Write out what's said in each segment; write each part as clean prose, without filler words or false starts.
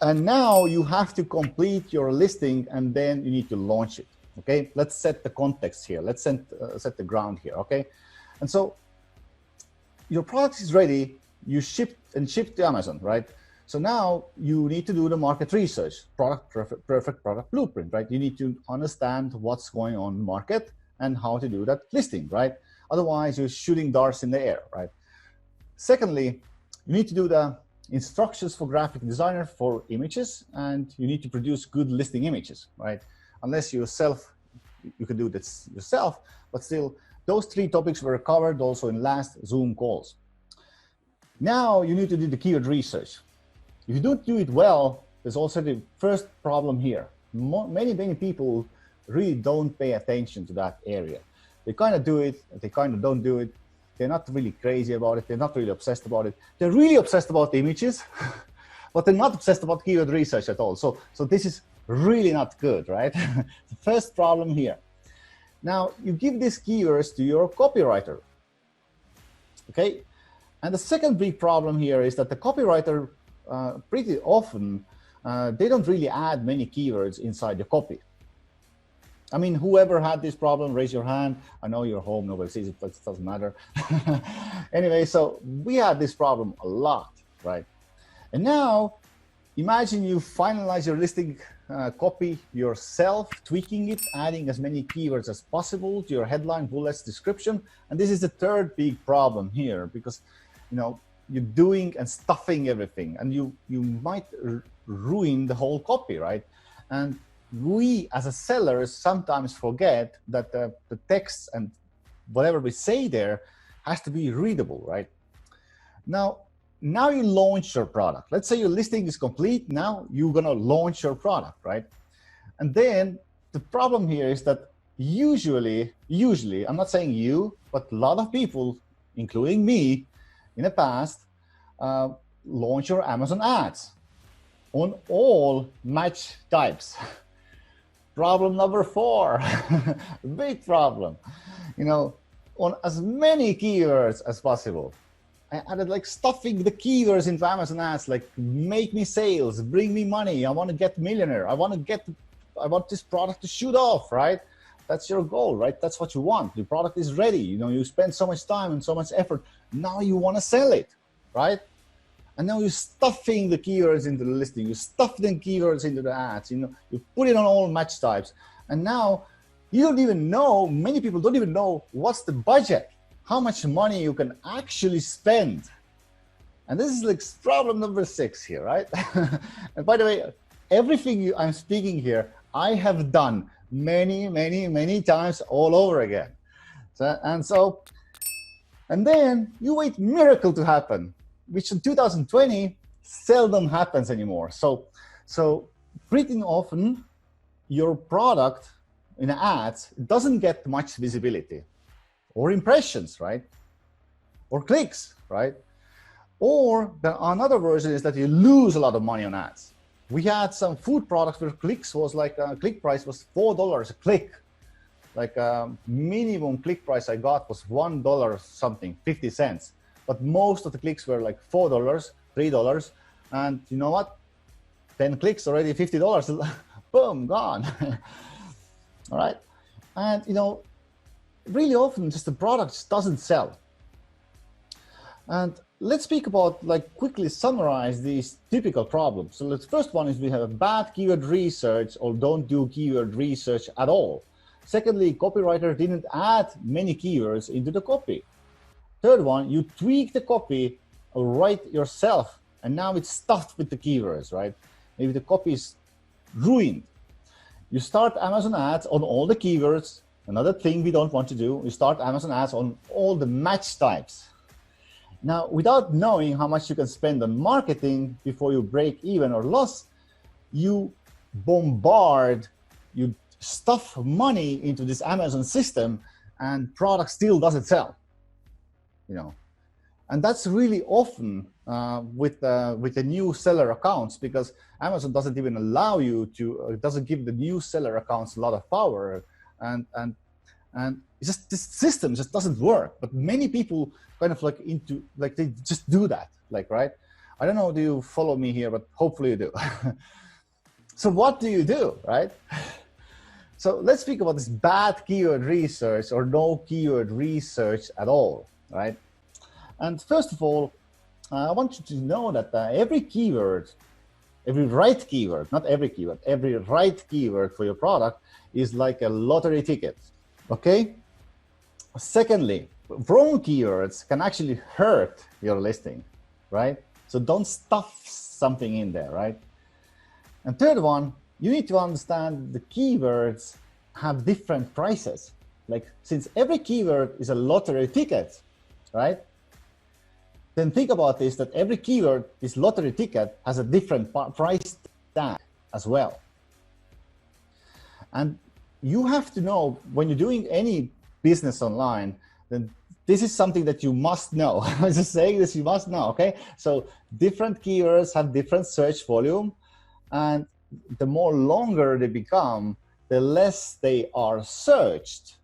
And now you have to complete your listing, and then you need to launch it. Okay, let's set the context here. Let's set the ground here. Okay, and so your product is ready. You ship to Amazon, right? So now you need to do the market research, perfect product blueprint, right? You need to understand what's going on in the market and how to do that listing, right? Otherwise, you're shooting darts in the air, right? Secondly, you need to do the instructions for graphic designer for images, and you need to produce good listing images, right? Unless you can do this yourself, but still, those three topics were covered also in last Zoom calls. Now you need to do the keyword research. If you don't do it well, there's also the first problem here. Many people really don't pay attention to that area. They kind of do it, they kind of don't do it. They're not really crazy about it. They're not really obsessed about it. They're really obsessed about the images, but they're not obsessed about keyword research at all. So this is really not good, right? The first problem here. Now, you give these keywords to your copywriter, okay? And the second big problem here is that the copywriter, pretty often, they don't really add many keywords inside the copy. I mean, whoever had this problem, raise your hand. I know you're home, nobody sees it, but it doesn't matter. Anyway, so we had this problem a lot, right? And now, imagine you finalize your listing copy yourself, tweaking it, adding as many keywords as possible to your headline, bullets, description. And this is the third big problem here, because you're doing and stuffing everything, and you might ruin the whole copy, right? And we as a sellers sometimes forget that the text and whatever we say there has to be readable, right? Now you launch your product. Let's say your listing is complete. Now you're gonna launch your product, right? And then the problem here is that usually, I'm not saying you, but a lot of people, including me in the past, launch your Amazon ads on all match types. Problem number 4, big problem, on as many keywords as possible. I added like stuffing the keywords into Amazon ads, like make me sales, bring me money, I want to get millionaire, I want this product to shoot off, right? That's your goal, right? That's what you want. The product is ready. You spend so much time and so much effort. Now you want to sell it, right? And now you're stuffing the keywords into the listing. You stuff the keywords into the ads. You put it on all match types. And now you don't even know, many people don't even know what's the budget, how much money you can actually spend. And this is like problem number 6 here, right? And by the way, everything I'm speaking here, I have done many times all over again. And then you wait miracle to happen, which in 2020 seldom happens anymore. So pretty often your product in ads doesn't get much visibility or impressions, right? Or clicks, right? Or another version is that you lose a lot of money on ads. We had some food products where clicks was like click price was $4 a click. Like minimum click price I got was $1 something, 50 cents. But most of the clicks were like $4, $3. And you know what? 10 clicks already, $50. Boom, gone. All right. And really often just the product doesn't sell. And let's speak about, quickly summarize these typical problems. So the first one is we have a bad keyword research or don't do keyword research at all. Secondly, copywriter didn't add many keywords into the copy. Third one, you tweak the copy or write yourself, and now it's stuffed with the keywords, right? Maybe the copy is ruined. You start Amazon ads on all the keywords. Another thing we don't want to do, you start Amazon ads on all the match types. Now, without knowing how much you can spend on marketing before you break even or loss, you bombard, you stuff money into this Amazon system, and product still doesn't sell. And that's really often with the new seller accounts, because Amazon doesn't even allow you to, doesn't give the new seller accounts a lot of power, and it's just this system just doesn't work. But many people kind of they just do that, right? I don't know, do you follow me here, but hopefully you do. So what do you do, right? So let's speak about this bad keyword research or no keyword research at all, right? And first of all, I want you to know that every keyword, every right keyword, not every keyword, every right keyword for your product is like a lottery ticket, okay? Secondly, wrong keywords can actually hurt your listing, right? So don't stuff something in there, right? And third one, you need to understand the keywords have different prices. Like, since every keyword is a lottery ticket, right? Then think about this, that every keyword, this lottery ticket, has a different price tag as well. And you have to know, when you're doing any business online, then this is something that you must know. I'm just saying this, you must know, okay? So different keywords have different search volume, and the more longer they become, the less they are searched,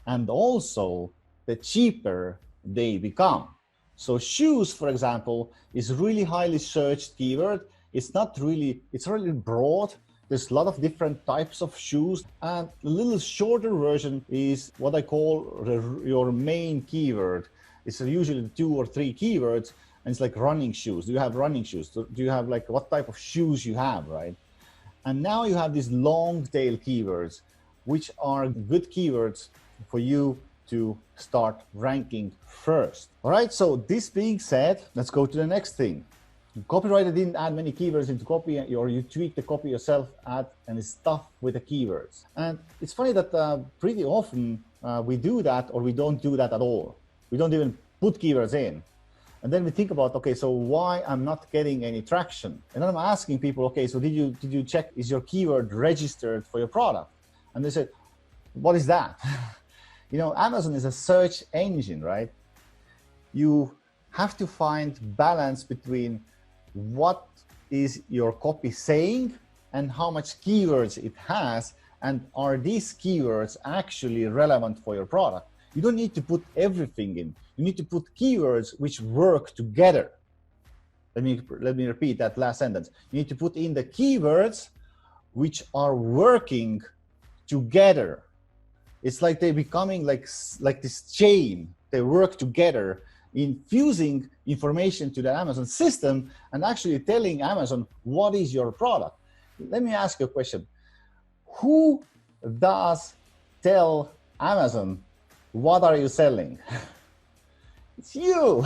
and also the cheaper they become. So shoes, for example, is really highly searched keyword. It's really broad. There's a lot of different types of shoes, and a little shorter version is what I call your main keyword. It's usually 2 or 3 keywords, and it's like running shoes. Do you have running shoes? Do you have, like, what type of shoes you have, right? And now you have these long tail keywords, which are good keywords for you to start ranking first. All right, so this being said, let's go to the next thing. The copywriter didn't add many keywords into copy, or you tweak the copy yourself, and it's stuff with the keywords. And it's funny that pretty often we do that, or we don't do that at all. We don't even put keywords in. And then we think about, okay, so why I'm not getting any traction? And then I'm asking people, okay, so did you check, is your keyword registered for your product? And they said, what is that? You know, Amazon is a search engine, right? You have to find balance between what is your copy saying and how much keywords it has, and are these keywords actually relevant for your product? You don't need to put everything in. You need to put keywords which work together. Let me repeat that last sentence. You need to put in the keywords which are working together. It's like they're becoming like this chain. They work together, infusing information to the Amazon system and actually telling Amazon what is your product. Let me ask you a question. Who does tell Amazon what are you selling? It's you.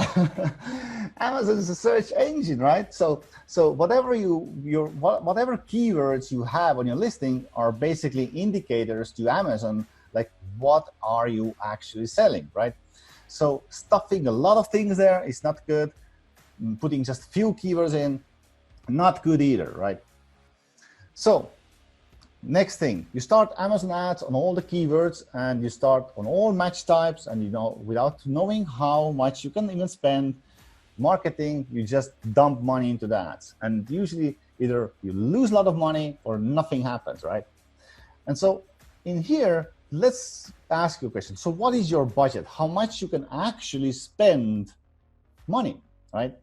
Amazon is a search engine, right? So whatever whatever keywords you have on your listing are basically indicators to Amazon, like, what are you actually selling, right? So stuffing a lot of things there is not good. Putting just a few keywords in, not good either, right? So next thing, you start Amazon ads on all the keywords, and you start on all match types, and, you know, without knowing how much you can even spend marketing, you just dump money into the ads. And usually either you lose a lot of money or nothing happens, right? And so in here, let's ask you a question. So what is your budget? How much you can actually spend money, right?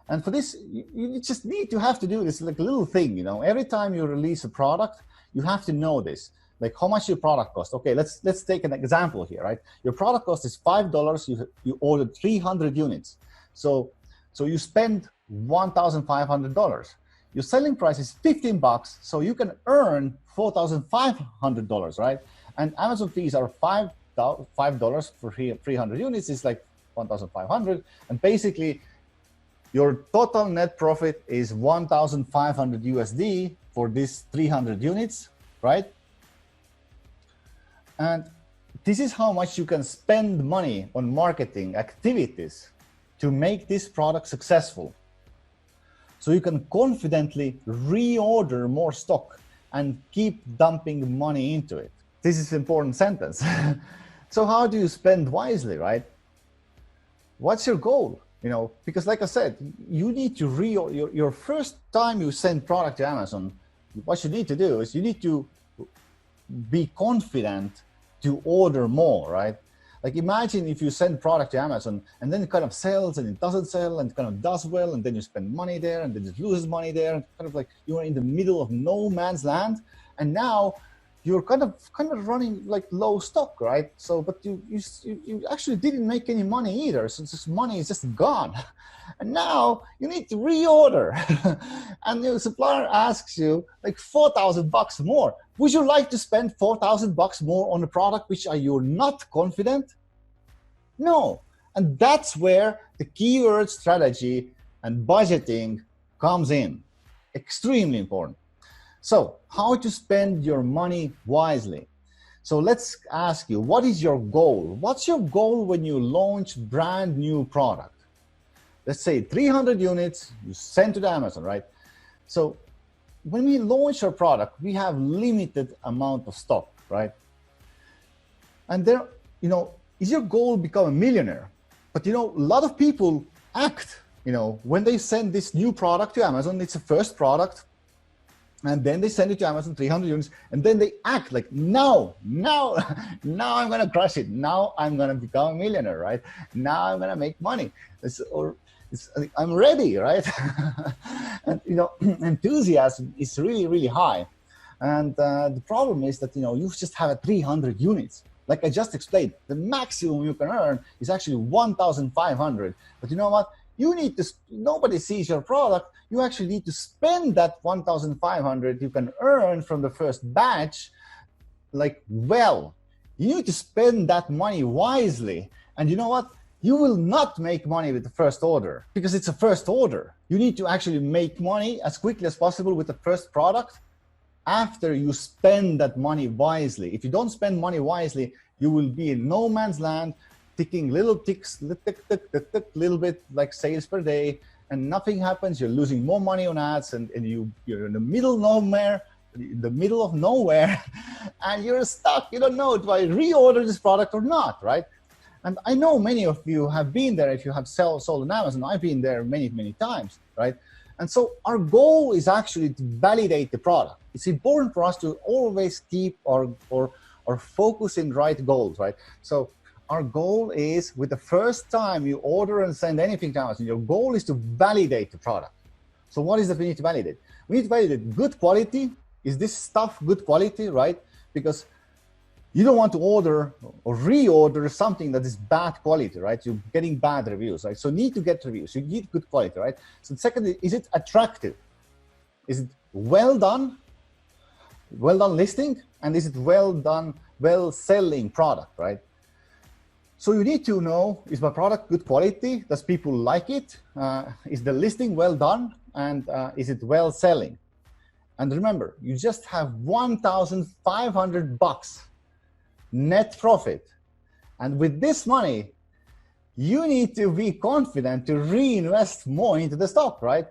And for this, you just have to do this, like a little thing, you know. Every time you release a product, you have to know this, like how much your product costs. Okay, let's take an example here, right? Your product cost is $5. You ordered 300 units. So you spend $1,500. Your selling price is $15, so you can earn $4,500, right? And Amazon fees are $5 for 300 units. It's like 1,500, and basically your total net profit is 1,500 USD for these 300 units, right? And this is how much you can spend money on marketing activities to make this product successful. So you can confidently reorder more stock and keep dumping money into it. This is an important sentence. So how do you spend wisely, right? What's your goal? You know, because like I said, you need to your first time you send product to Amazon, what you need to do is you need to be confident to order more, right? Like imagine if you send product to Amazon and then it kind of sells and it doesn't sell and it kind of does well, and then you spend money there and then it loses money there, and kind of like you're in the middle of no man's land, and now you're kind of running like low stock, right? So, but you actually didn't make any money either. So this money is just gone. And now you need to reorder. And your supplier asks you like $4,000 more. Would you like to spend $4,000 more on a product which you're not confident? No. And that's where the keyword strategy and budgeting comes in. Extremely important. So how to spend your money wisely. So let's ask you, what is your goal? What's your goal when you launch brand new product? Let's say 300 units you send to the Amazon, right? So when we launch our product, we have limited amount of stock, right? And there, is your goal become a millionaire? But a lot of people act, when they send this new product to Amazon, it's a first product, and then they send it to Amazon, 300 units, and then they act like, now I'm going to crush it. Now I'm going to become a millionaire, right? Now I'm going to make money. I'm ready, right? And, enthusiasm is really, really high. And the problem is that, you just have 300 units. Like I just explained, the maximum you can earn is actually 1,500. But you know what? You need to, nobody sees your product. You actually need to spend that 1,500 you can earn from the first batch, like, well. You need to spend that money wisely. And you know what? You will not make money with the first order because it's a first order. You need to actually make money as quickly as possible with the first product after you spend that money wisely. If you don't spend money wisely, you will be in no man's land, ticking little ticks, little bit like sales per day, and nothing happens. You're losing more money on ads, and you're in the middle of nowhere, and you're stuck. You don't know, do I reorder this product or not, right? And I know many of you have been there. If you have sold on Amazon, I've been there many, many times, right? And so our goal is actually to validate the product. It's important for us to always keep our focus in right goals, right? So our goal is, with the first time you order and send anything to Amazon, your goal is to validate the product. So what is that we need to validate? We need to validate good quality. Is this stuff good quality, right? Because you don't want to order or reorder something that is bad quality, right? You're getting bad reviews, right? So you need to get reviews. You need good quality, right? So the second is it attractive? Is it well done listing? And is it well done, well selling product, right? So you need to know, is my product good quality? Does people like it? Is the listing well done? And is it well selling? And remember, you just have $1,500 net profit. And with this money, you need to be confident to reinvest more into the stock, right?